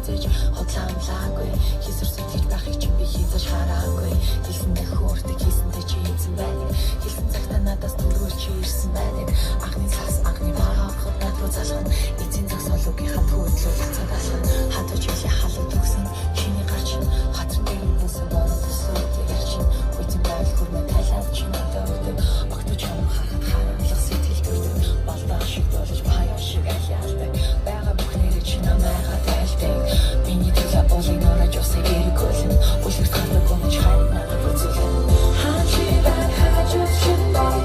үзэж хотлаамлаагүй хийсэр сэтгэл байхыг чи би хийж хараагүй хэлсэн дэх өөртөө хийсэнтэй чи эзэн байна хэлсэн цагтаа надаас дөрвөл чи ирсэн байна анхны цаас анхны бага авахд над руу залхан эзэн зогсоологийн хат хөдлөл цадаалхан хатууч илээ халуу төгсөн чиний гарч хатан дээр юусэн бороо төсөө тэрчин үтэн байл хүрнэ тайлаад чи надад өгдөг огтуч юм хахад харамлах сэтгэл төрдөг балдаа шиг болж баяа шиг аяалдаг бага бүхнэрийг чи намайгаа тайлдаг миний төлөө олын орож усыг эргүүлэн үлгэр гардаг гомч хайр надад үзүүлэн хачи бай хажууд шинбай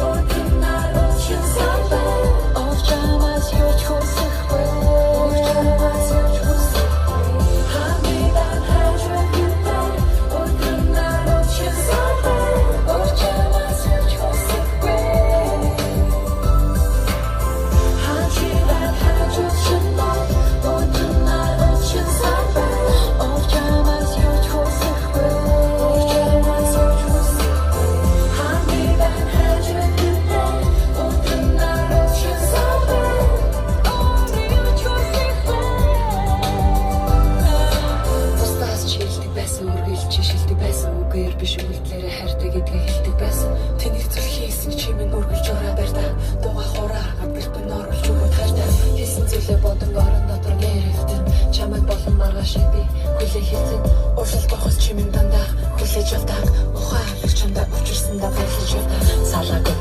ордын народ чин сабай овчамас юуч хүсэхгүй овчамас юуч хүсэхгүй хамидан хажууд юутай ордын народ чин сабай овчамас юуч хүсэхгүй хачи бай хажууд шинбай ордын народ чин сабай овчамас юуч хүсэхгүй овчамас юуч хүсэхгүй хамидан хажууд юутай ордын народ чин сабай овчамас юуч хүсэхгүй Бусдаас чийлдэг байсан үргэлж шилдэг байсан үгээр биш үлдлээрээ хайртай гэдгийг хэлдэг байсан тэнийг зүйл хийсэн чимэн үргэлж ураа барьда дуга хураа гэртэн оруулж өгöd хайртай хийсэн зүйлээ бодон орон дотор нэрэлтэн чамайг болон маргааш би хүлээ хийсэн ууршилт бохос чимэн дандаа хүлээж авдаг ухаан чамдаа учирсандаа баярлаж явдаг салаагүй